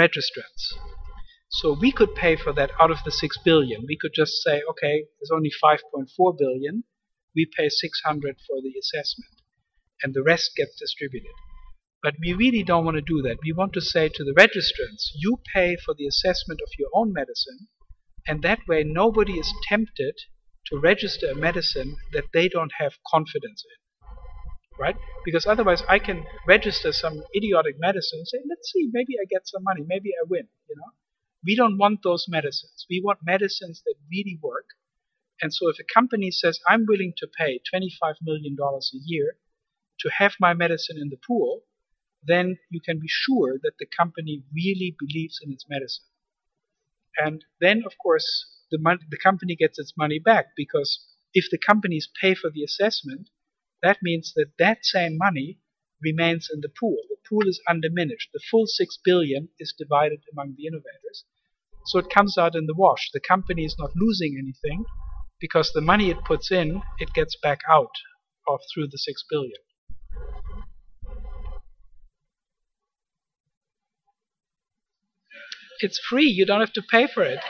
registrants. So we could pay for that out of the 6 billion. We could just say, okay, there's only 5.4 billion. We pay 600 for the assessment, and the rest gets distributed. But we really don't want to do that. We want to say to the registrants, you pay for the assessment of your own medicine, and that way nobody is tempted to register a medicine that they don't have confidence in. Right? Because otherwise I can register some idiotic medicine and say, let's see, maybe I get some money, maybe I win. We don't want those medicines. We want medicines that really work. And so if a company says, I'm willing to pay $25 million a year to have my medicine in the pool, then you can be sure that the company really believes in its medicine. And then, of course, the company gets its money back, because if the companies pay for the assessment, that means that that same money remains in the pool. The pool is undiminished. The full 6 billion is divided among the innovators. So it comes out in the wash. The company is not losing anything, because the money it puts in, it gets back out through the 6 billion. It's free. You don't have to pay for it.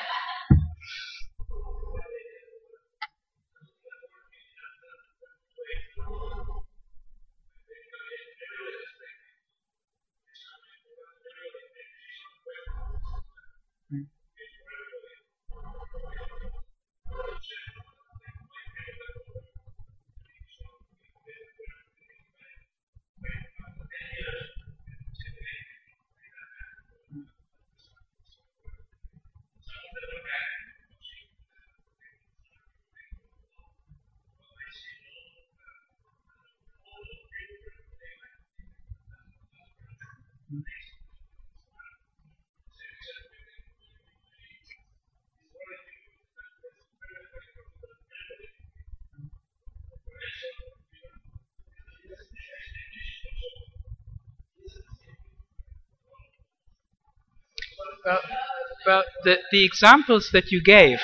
Well, the examples that you gave,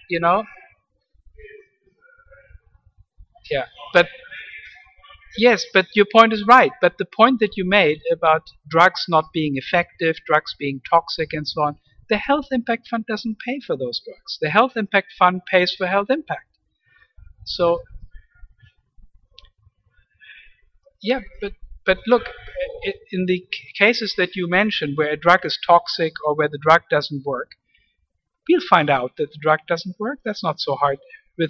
yeah, but yes, but your point is right. But the point that you made about drugs not being effective, drugs being toxic, and so on, the Health Impact Fund doesn't pay for those drugs. The Health Impact Fund pays for health impact. So, yeah, but look, in the cases that you mentioned where a drug is toxic or where the drug doesn't work, we'll find out that the drug doesn't work. That's not so hard. We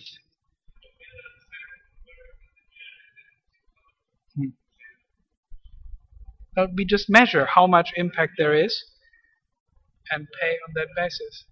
just measure how much impact there is and pay on that basis.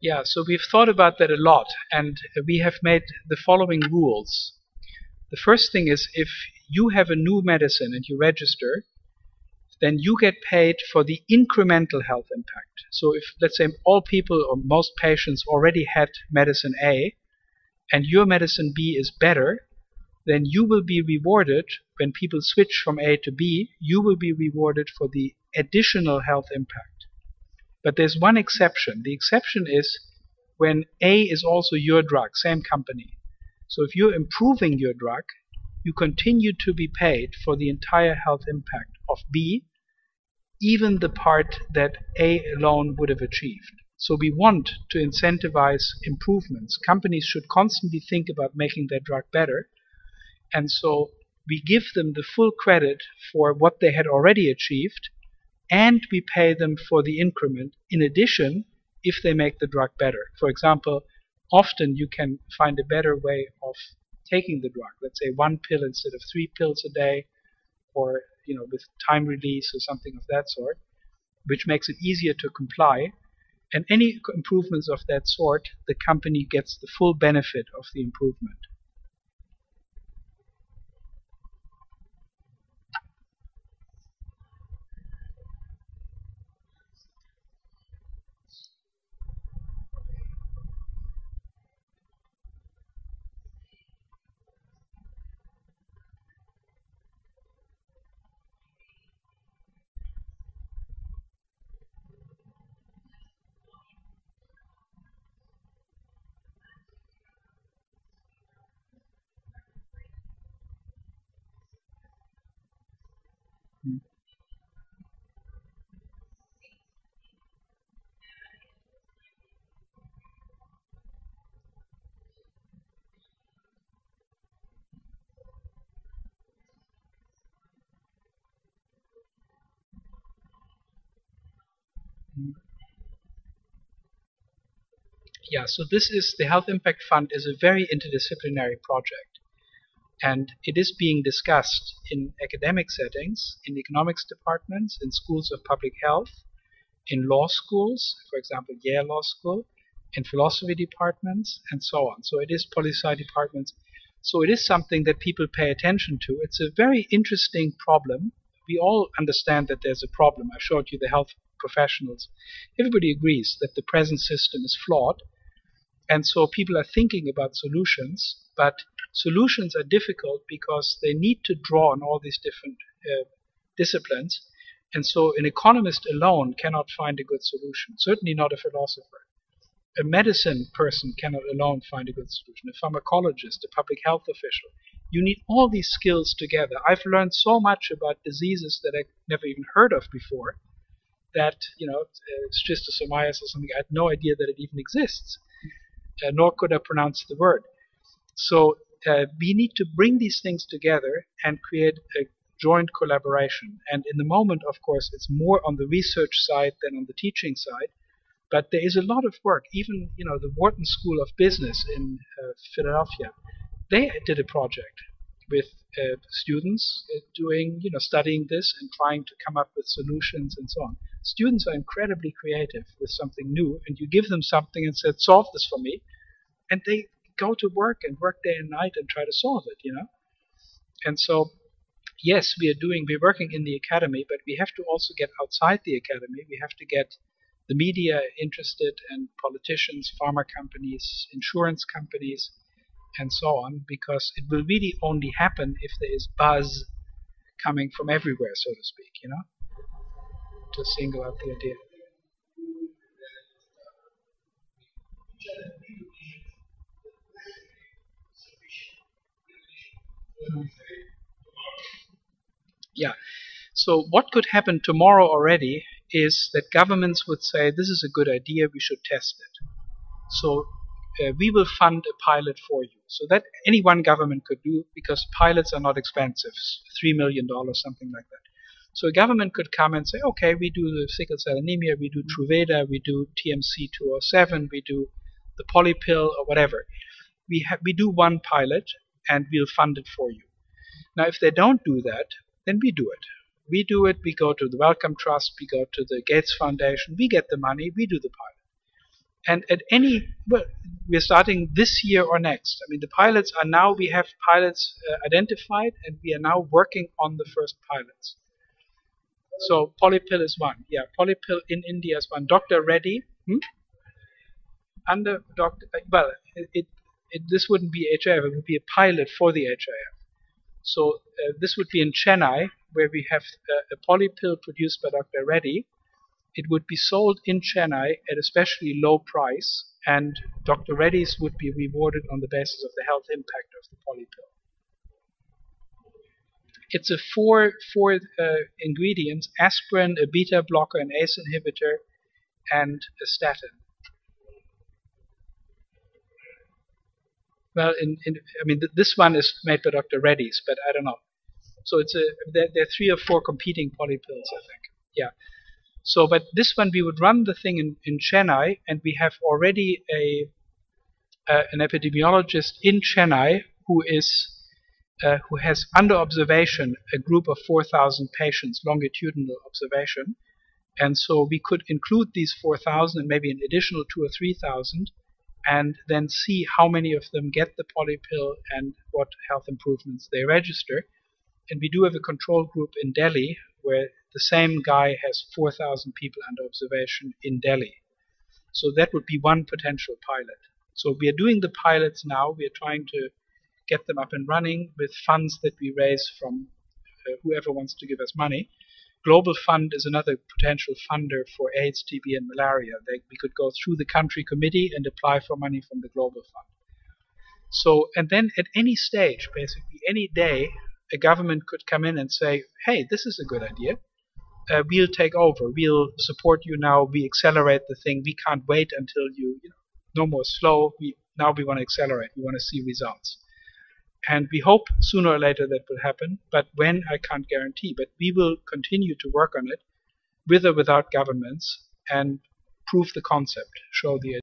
Yeah, so we've thought about that a lot, and we have made the following rules. The first thing is, if you have a new medicine and you register, then you get paid for the incremental health impact. So if, let's say, all people or most patients already had medicine A, and your medicine B is better, then you will be rewarded, when people switch from A to B, you will be rewarded for the additional health impact. But there's one exception. The exception is when A is also your drug, same company. So if you're improving your drug, you continue to be paid for the entire health impact of B, even the part that A alone would have achieved. So we want to incentivize improvements. Companies should constantly think about making their drug better. And so we give them the full credit for what they had already achieved, and we pay them for the increment in addition if they make the drug better. For example, often you can find a better way of taking the drug. Let's say 1 pill instead of 3 pills a day, or with time release or something of that sort, which makes it easier to comply. And any improvements of that sort, the company gets the full benefit of the improvement. Mm. Mm. Yeah, so this is the Health Impact Fund is a very interdisciplinary project, and it is being discussed in academic settings, in economics departments, in schools of public health, in law schools, for example, Yale Law School, in philosophy departments, and so on. So it is policy departments. So it is something that people pay attention to. It's a very interesting problem. We all understand that there's a problem. I showed you the health professionals. Everybody agrees that the present system is flawed. And so people are thinking about solutions, but solutions are difficult because they need to draw on all these different disciplines. And so an economist alone cannot find a good solution, certainly not a philosopher. A medicine person cannot alone find a good solution, a pharmacologist, a public health official. You need all these skills together. I've learned so much about diseases that I never even heard of before, that, schistosomiasis or something, I had no idea that it even exists, nor could I pronounce the word. So we need to bring these things together and create a joint collaboration. And in the moment, of course, it's more on the research side than on the teaching side. But there is a lot of work. Even, the Wharton School of Business in Philadelphia, they did a project with students doing, studying this and trying to come up with solutions and so on. Students are incredibly creative with something new, and you give them something and said, solve this for me, and they go to work and work day and night and try to solve it, And so, yes, we're working in the academy, but we have to also get outside the academy. We have to get the media interested, and politicians, pharma companies, insurance companies, and so on, because it will really only happen if there is buzz coming from everywhere, so to speak, to single out the idea. Mm. Yeah. So what could happen tomorrow already is that governments would say, this is a good idea, we should test it. So we will fund a pilot for you. So that any one government could do, because pilots are not expensive, $3 million, something like that. So a government could come and say, okay, we do the sickle cell anemia, we do Truvada, we do TMC 207, we do the polypill or whatever. We do one pilot and we'll fund it for you. Now, if they don't do that, then we do it. We do it, we go to the Wellcome Trust, we go to the Gates Foundation, we get the money, we do the pilot. And we're starting this year or next. I mean, the pilots are now, we have pilots identified, and we are now working on the first pilots. So polypill is one. Yeah, polypill in India is one. Dr. Reddy, under Dr. This wouldn't be HIF, it would be a pilot for the HIF. So this would be in Chennai, where we have a polypill produced by Dr. Reddy. It would be sold in Chennai at especially low price, and Dr. Reddy's would be rewarded on the basis of the health impact of the polypill. It's a four ingredients: aspirin, a beta blocker, an ACE inhibitor, and a statin. Well, this one is made by Dr. Reddy's, but I don't know. So there are 3 or 4 competing polypills, I think. Yeah. So, but this one, we would run the thing in Chennai, and we have already an epidemiologist in Chennai who has under observation a group of 4,000 patients, longitudinal observation, And so we could include these 4,000 and maybe an additional 2 or 3,000, and then see how many of them get the poly pill and what health improvements they register. And we do have a control group in Delhi where the same guy has 4,000 people under observation in Delhi. So that would be one potential pilot. So we are doing the pilots now. We are trying to get them up and running with funds that we raise from whoever wants to give us money. Global Fund is another potential funder for AIDS, TB, and malaria. We could go through the country committee and apply for money from the Global Fund. So, and then at any stage, basically any day, a government could come in and say, hey, this is a good idea. We'll take over. We'll support you now. We accelerate the thing. We can't wait until no more slow. Now we want to accelerate. We want to see results. And we hope sooner or later that will happen, but when, I can't guarantee. But we will continue to work on it, with or without governments, and prove the concept, show the idea.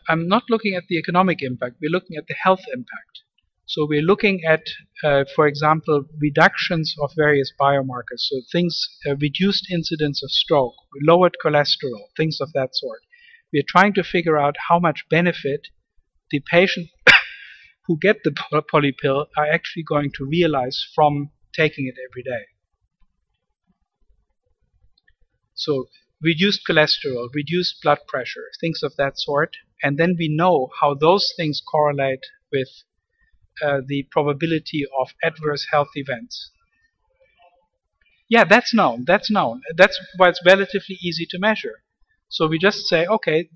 I'm not looking at the economic impact. We're looking at the health impact. So we're looking at, for example, reductions of various biomarkers. So things, reduced incidence of stroke, lowered cholesterol, things of that sort. We're trying to figure out how much benefit the patient who get the poly pill are actually going to realize from taking it every day. So reduced cholesterol, reduced blood pressure, things of that sort. And then we know how those things correlate with the probability of adverse health events. Yeah, that's known. That's known. That's why it's relatively easy to measure. So we just say, okay,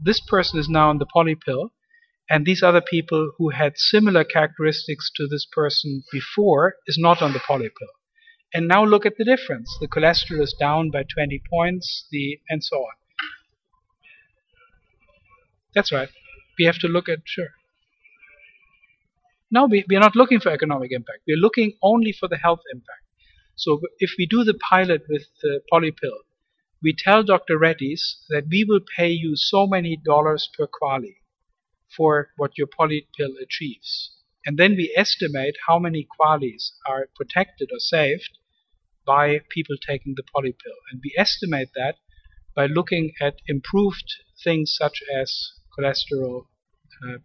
this person is now on the poly pill, and these other people who had similar characteristics to this person before is not on the poly pill. And now look at the difference. The cholesterol is down by 20 points, and so on. That's right. We have to look at, sure. No, we are not looking for economic impact. We are looking only for the health impact. So if we do the pilot with the poly pill, we tell Dr. Reddy's that we will pay you so many dollars per quali for what your poly pill achieves. And then we estimate how many qualis are protected or saved by people taking the poly pill. And we estimate that by looking at improved things such as cholesterol,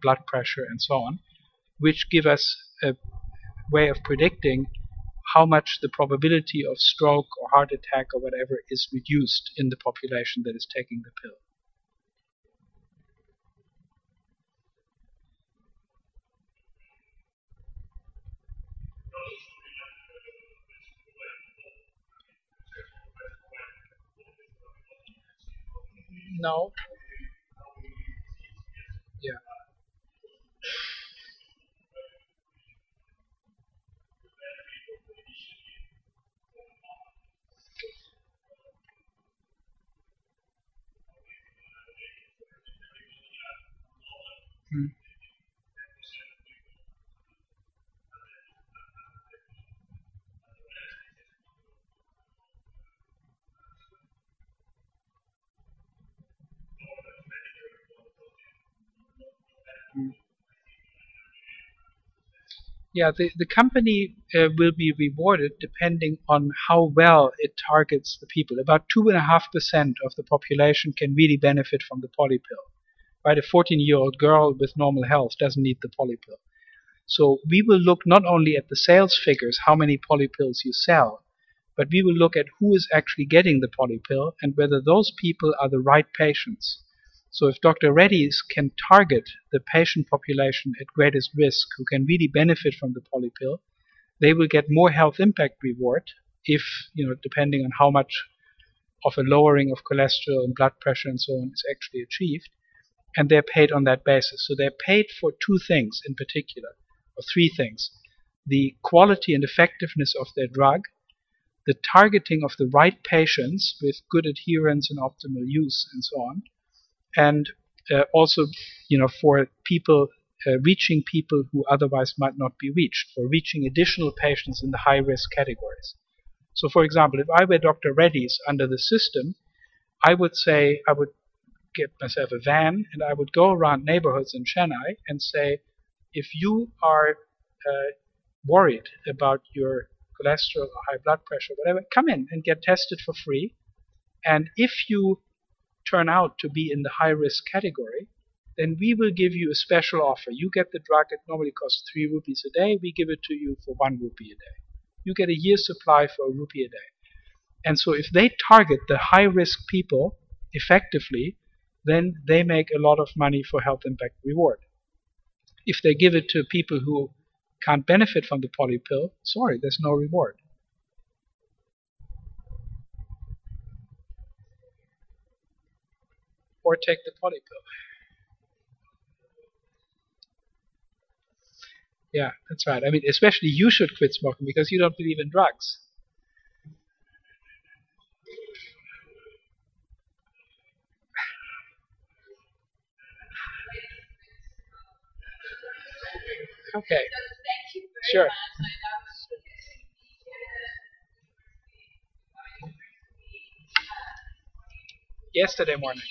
blood pressure, and so on, which give us a way of predicting how much the probability of stroke or heart attack or whatever is reduced in the population that is taking the pill. No. Yeah. Hmm. Hmm. Yeah, the company will be rewarded depending on how well it targets the people. About 2.5% of the population can really benefit from the poly pill. Right, a 14-year-old girl with normal health doesn't need the poly pill. So we will look not only at the sales figures, how many poly pills you sell, but we will look at who is actually getting the poly pill and whether those people are the right patients. So if Dr. Reddy's can target the patient population at greatest risk who can really benefit from the poly pill, they will get more health impact reward if, depending on how much of a lowering of cholesterol and blood pressure and so on is actually achieved, and they're paid on that basis. So they're paid for two things in particular, or three things: the quality and effectiveness of their drug, the targeting of the right patients with good adherence and optimal use and so on, and also, for people reaching people who otherwise might not be reached, for reaching additional patients in the high risk categories. So, for example, if I were Dr. Reddy's under the system, I would say I would get myself a van and I would go around neighborhoods in Chennai and say, if you are worried about your cholesterol or high blood pressure, whatever, come in and get tested for free. And if you turn out to be in the high risk category, then we will give you a special offer. You get the drug, it normally costs 3 rupees a day, we give it to you for 1 rupee a day. You get a year's supply for 1 rupee a day. And so if they target the high risk people effectively, then they make a lot of money for health impact reward. If they give it to people who can't benefit from the poly pill, sorry, there's no reward. Or take the poly pill. Yeah, that's right. I mean, especially you should quit smoking because you don't believe in drugs. Okay. Sure. Yesterday morning.